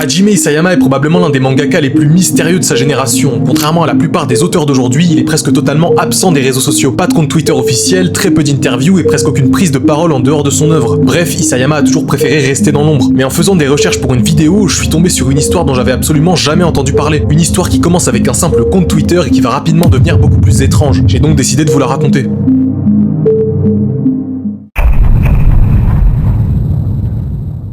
Hajime Isayama est probablement l'un des mangaka les plus mystérieux de sa génération. Contrairement à la plupart des auteurs d'aujourd'hui, il est presque totalement absent des réseaux sociaux. Pas de compte Twitter officiel, très peu d'interviews et presque aucune prise de parole en dehors de son œuvre. Bref, Isayama a toujours préféré rester dans l'ombre. Mais en faisant des recherches pour une vidéo, je suis tombé sur une histoire dont j'avais absolument jamais entendu parler. Une histoire qui commence avec un simple compte Twitter et qui va rapidement devenir beaucoup plus étrange. J'ai donc décidé de vous la raconter.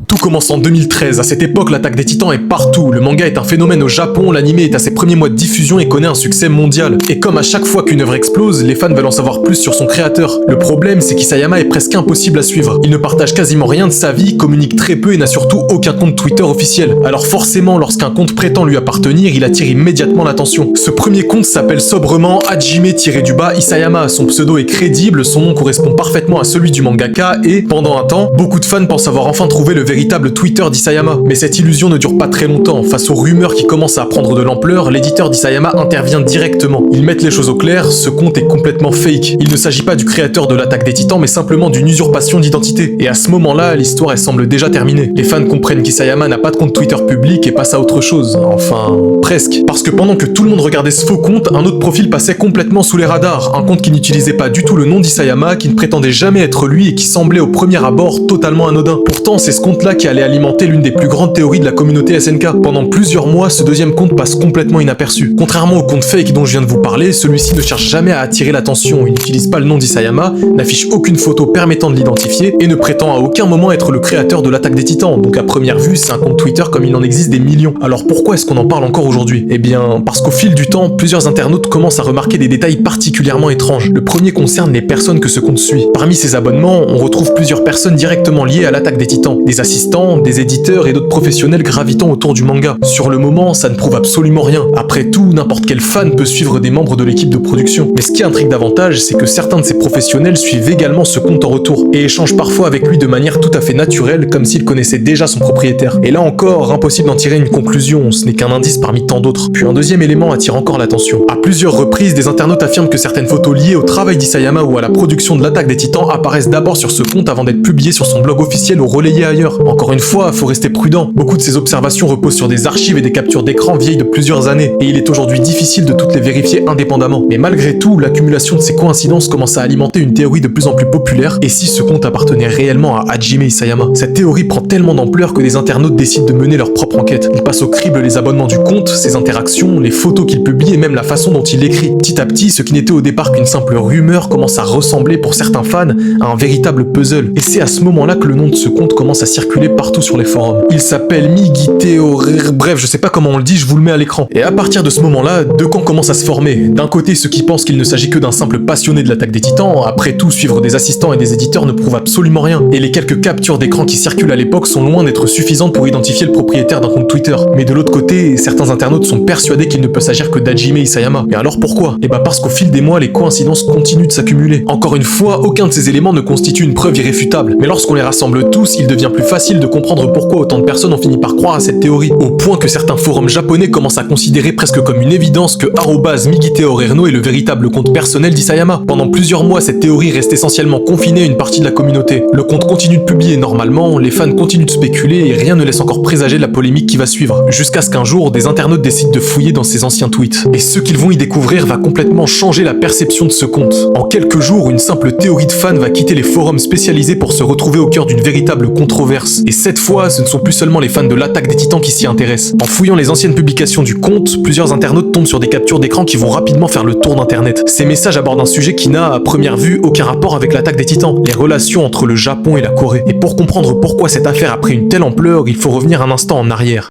Tout commence en 2013, à cette époque l'attaque des titans est partout, le manga est un phénomène au Japon, l'anime est à ses premiers mois de diffusion et connaît un succès mondial. Et comme à chaque fois qu'une œuvre explose, les fans veulent en savoir plus sur son créateur. Le problème c'est qu'Isayama est presque impossible à suivre. Il ne partage quasiment rien de sa vie, communique très peu et n'a surtout aucun compte Twitter officiel. Alors forcément, lorsqu'un compte prétend lui appartenir, il attire immédiatement l'attention. Ce premier compte s'appelle sobrement Hajime-Isayama, son pseudo est crédible, son nom correspond parfaitement à celui du mangaka et, pendant un temps, beaucoup de fans pensent avoir enfin trouvé le véritable Twitter d'Isayama. Mais cette illusion ne dure pas très longtemps. Face aux rumeurs qui commencent à prendre de l'ampleur, l'éditeur d'Isayama intervient directement. Ils mettent les choses au clair, ce compte est complètement fake. Il ne s'agit pas du créateur de l'attaque des titans, mais simplement d'une usurpation d'identité. Et à ce moment-là, l'histoire elle semble déjà terminée. Les fans comprennent qu'Isayama n'a pas de compte Twitter public et passe à autre chose. Enfin, presque. Parce que pendant que tout le monde regardait ce faux compte, un autre profil passait complètement sous les radars. Un compte qui n'utilisait pas du tout le nom d'Isayama, qui ne prétendait jamais être lui et qui semblait au premier abord totalement anodin. Pourtant, c'est ce compte-là qui allait alimenter l'une des plus grandes théories de la communauté SNK. Pendant plusieurs mois, ce deuxième compte passe complètement inaperçu. Contrairement au compte fake dont je viens de vous parler, celui-ci ne cherche jamais à attirer l'attention, il n'utilise pas le nom d'Isayama, n'affiche aucune photo permettant de l'identifier et ne prétend à aucun moment être le créateur de l'attaque des titans. Donc à première vue, c'est un compte Twitter comme il en existe des millions. Alors pourquoi est-ce qu'on en parle encore aujourd'hui? Eh bien, parce qu'au fil du temps, plusieurs internautes commencent à remarquer des détails particulièrement étranges. Le premier concerne les personnes que ce compte suit. Parmi ces abonnements, on retrouve plusieurs personnes directement liées à l'attaque des titans. Des assistants, des éditeurs et d'autres professionnels gravitant autour du manga. Sur le moment, ça ne prouve absolument rien. Après tout, n'importe quel fan peut suivre des membres de l'équipe de production. Mais ce qui intrigue davantage, c'est que certains de ces professionnels suivent également ce compte en retour et échangent parfois avec lui de manière tout à fait naturelle, comme s'ils connaissaient déjà son propriétaire. Et là encore, impossible d'en tirer une conclusion, ce n'est qu'un indice parmi tant d'autres. Puis un deuxième élément attire encore l'attention. À plusieurs reprises, des internautes affirment que certaines photos liées au travail d'Isayama ou à la production de l'attaque des titans apparaissent d'abord sur ce compte avant d'être publiées sur son blog officiel ou relayées ailleurs. Encore une fois, faut rester prudent. Beaucoup de ces observations reposent sur des archives et des captures d'écran vieilles de plusieurs années, et il est aujourd'hui difficile de toutes les vérifier indépendamment. Mais malgré tout, l'accumulation de ces coïncidences commence à alimenter une théorie de plus en plus populaire, et si ce compte appartenait réellement à Hajime Isayama? Cette théorie prend tellement d'ampleur que des internautes décident de mener leur propre enquête. Ils passent au crible les abonnements du compte, ses interactions, les photos qu'il publie et même la façon dont il écrit. Petit à petit, ce qui n'était au départ qu'une simple rumeur commence à ressembler pour certains fans à un véritable puzzle. Et c'est à ce moment-là que le nom de ce compte commence à circuler partout sur les forums. Il s'appelle Migiteo... Bref, je sais pas comment on le dit, je vous le mets à l'écran. Et à partir de ce moment-là, deux camps commencent à se former. D'un côté, ceux qui pensent qu'il ne s'agit que d'un simple passionné de l'attaque des titans, après tout, suivre des assistants et des éditeurs ne prouve absolument rien. Et les quelques captures d'écran qui circulent à l'époque sont loin d'être suffisantes pour identifier le propriétaire d'un compte Twitter. Mais de l'autre côté, certains internautes sont persuadés qu'il ne peut s'agir que d'Hajime Isayama. Mais alors pourquoi? Eh bah parce qu'au fil des mois, les coïncidences continuent de s'accumuler. Encore une fois, aucun de ces éléments ne constitue une preuve irréfutable. Mais lorsqu'on les rassemble tous, il devient plus facile de comprendre pourquoi autant de personnes ont fini par croire à cette théorie, au point que certains forums japonais commencent à considérer presque comme une évidence que @Migiteo est le véritable compte personnel d'Isayama. Pendant plusieurs mois, cette théorie reste essentiellement confinée à une partie de la communauté. Le compte continue de publier normalement, les fans continuent de spéculer et rien ne laisse encore présager de la polémique qui va suivre. Jusqu'à ce qu'un jour, des internautes décident de fouiller dans ses anciens tweets. Et ce qu'ils vont y découvrir va complètement changer la perception de ce compte. En quelques jours, une simple théorie de fans va quitter les forums spécialisés pour se retrouver au cœur d'une véritable controverse. Et cette fois, ce ne sont plus seulement les fans de l'attaque des titans qui s'y intéressent. En fouillant les anciennes publications du compte, plusieurs internautes tombent sur des captures d'écran qui vont rapidement faire le tour d'internet. Ces messages abordent un sujet qui n'a, à première vue, aucun rapport avec l'attaque des titans, les relations entre le Japon et la Corée. Et pour comprendre pourquoi cette affaire a pris une telle ampleur, il faut revenir un instant en arrière.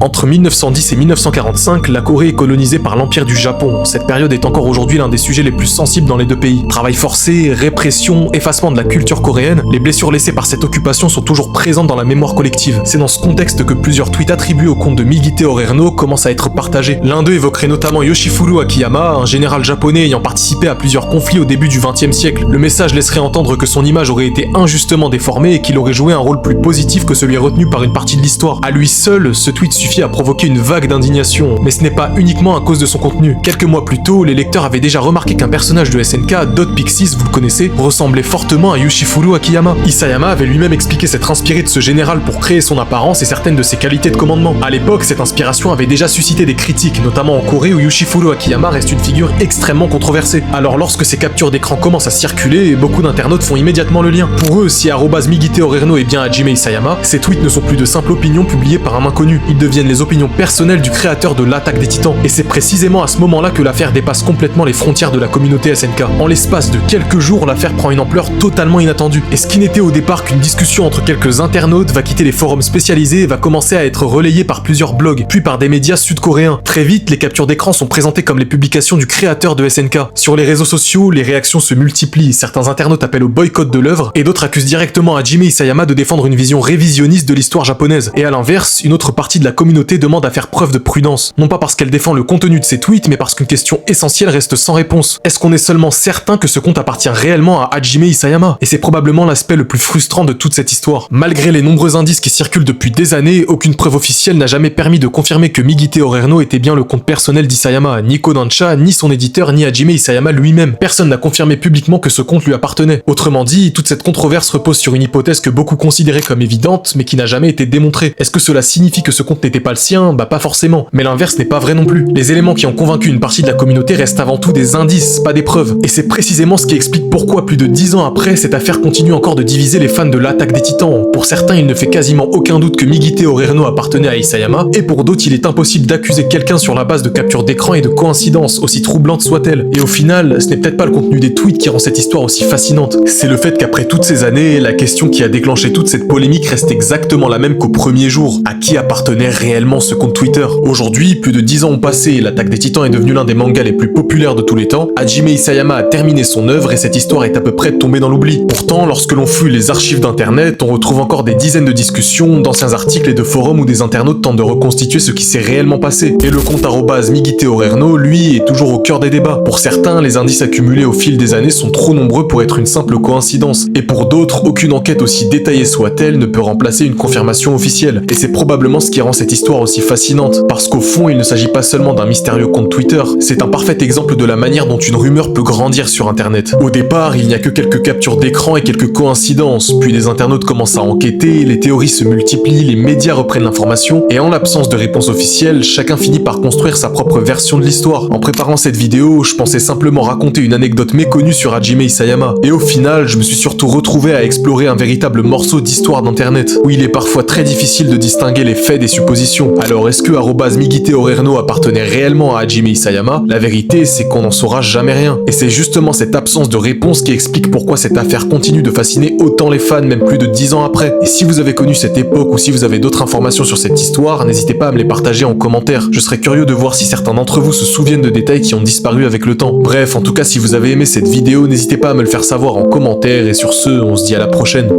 Entre 1910 et 1945, la Corée est colonisée par l'Empire du Japon. Cette période est encore aujourd'hui l'un des sujets les plus sensibles dans les deux pays. Travail forcé, répression, effacement de la culture coréenne, les blessures laissées par cette occupation sont toujours présentes dans la mémoire collective. C'est dans ce contexte que plusieurs tweets attribués au compte de Migiteo commencent à être partagés. L'un d'eux évoquerait notamment Yoshifuru Akiyama, un général japonais ayant participé à plusieurs conflits au début du XXe siècle. Le message laisserait entendre que son image aurait été injustement déformée et qu'il aurait joué un rôle plus positif que celui retenu par une partie de l'histoire. À lui seul, ce tweet suffit suffi à provoquer une vague d'indignation. Mais ce n'est pas uniquement à cause de son contenu. Quelques mois plus tôt, les lecteurs avaient déjà remarqué qu'un personnage de SNK, Dot Pixis, vous le connaissez, ressemblait fortement à Yoshifuru Akiyama. Isayama avait lui-même expliqué s'être inspiré de ce général pour créer son apparence et certaines de ses qualités de commandement. À l'époque, cette inspiration avait déjà suscité des critiques, notamment en Corée où Yoshifuru Akiyama reste une figure extrêmement controversée. Alors lorsque ces captures d'écran commencent à circuler, beaucoup d'internautes font immédiatement le lien. Pour eux, si @Migite Orerno est bien Hajime Isayama, ces tweets ne sont plus de simples opinions publiées par un inconnu. Ils deviennent les opinions personnelles du créateur de l'attaque des Titans. Et c'est précisément à ce moment-là que l'affaire dépasse complètement les frontières de la communauté SNK. En l'espace de quelques jours, l'affaire prend une ampleur totalement inattendue. Et ce qui n'était au départ qu'une discussion entre quelques internautes va quitter les forums spécialisés et va commencer à être relayé par plusieurs blogs, puis par des médias sud-coréens. Très vite, les captures d'écran sont présentées comme les publications du créateur de SNK. Sur les réseaux sociaux, les réactions se multiplient. Certains internautes appellent au boycott de l'œuvre et d'autres accusent directement Hajime Isayama de défendre une vision révisionniste de l'histoire japonaise. Et à l'inverse, une autre partie de la communauté demande à faire preuve de prudence. Non pas parce qu'elle défend le contenu de ses tweets, mais parce qu'une question essentielle reste sans réponse. Est-ce qu'on est seulement certain que ce compte appartient réellement à Hajime Isayama? Et c'est probablement l'aspect le plus frustrant de toute cette histoire. Malgré les nombreux indices qui circulent depuis des années, aucune preuve officielle n'a jamais permis de confirmer que Migite Orerno était bien le compte personnel d'Isayama. Ni Kodansha, ni son éditeur, ni Hajime Isayama lui-même. Personne n'a confirmé publiquement que ce compte lui appartenait. Autrement dit, toute cette controverse repose sur une hypothèse que beaucoup considéraient comme évidente, mais qui n'a jamais été démontrée. Est-ce que cela signifie que ce compte n'était pas le sien? Bah pas forcément. Mais l'inverse n'est pas vrai non plus. Les éléments qui ont convaincu une partie de la communauté restent avant tout des indices, pas des preuves. Et c'est précisément ce qui explique pourquoi plus de 10 ans après, cette affaire continue encore de diviser les fans de l'attaque des Titans. Pour certains, il ne fait quasiment aucun doute que Migite Orerno appartenait à Isayama, et pour d'autres, il est impossible d'accuser quelqu'un sur la base de captures d'écran et de coïncidences, aussi troublantes soient-elles. Et au final, ce n'est peut-être pas le contenu des tweets qui rend cette histoire aussi fascinante. C'est le fait qu'après toutes ces années, la question qui a déclenché toute cette polémique reste exactement la même qu'au premier jour. À qui appartenait réellement ce compte Twitter? Aujourd'hui, plus de 10 ans ont passé, l'attaque des Titans est devenu l'un des mangas les plus populaires de tous les temps. Hajime Isayama a terminé son œuvre et cette histoire est à peu près tombée dans l'oubli. Pourtant, lorsque l'on fouille les archives d'internet, on retrouve encore des dizaines de discussions, d'anciens articles et de forums où des internautes tentent de reconstituer ce qui s'est réellement passé. Et le compte @Migite Orerno, lui, est toujours au cœur des débats. Pour certains, les indices accumulés au fil des années sont trop nombreux pour être une simple coïncidence. Et pour d'autres, aucune enquête aussi détaillée soit-elle ne peut remplacer une confirmation officielle. Et c'est probablement ce qui rend cette histoire aussi fascinante. Parce qu'au fond, il ne s'agit pas seulement d'un mystérieux compte Twitter, c'est un parfait exemple de la manière dont une rumeur peut grandir sur internet. Au départ, il n'y a que quelques captures d'écran et quelques coïncidences, puis les internautes commencent à enquêter, les théories se multiplient, les médias reprennent l'information, et en l'absence de réponse officielle, chacun finit par construire sa propre version de l'histoire. En préparant cette vidéo, je pensais simplement raconter une anecdote méconnue sur Hajime Isayama, et au final, je me suis surtout retrouvé à explorer un véritable morceau d'histoire d'internet, où il est parfois très difficile de distinguer les faits des suppositions. Alors est-ce que @Migite Orerno appartenait réellement à Hajime Isayama? La vérité, c'est qu'on n'en saura jamais rien. Et c'est justement cette absence de réponse qui explique pourquoi cette affaire continue de fasciner autant les fans, même plus de 10 ans après. Et si vous avez connu cette époque ou si vous avez d'autres informations sur cette histoire, n'hésitez pas à me les partager en commentaire. Je serais curieux de voir si certains d'entre vous se souviennent de détails qui ont disparu avec le temps. Bref, en tout cas, si vous avez aimé cette vidéo, n'hésitez pas à me le faire savoir en commentaire. Et sur ce, on se dit à la prochaine.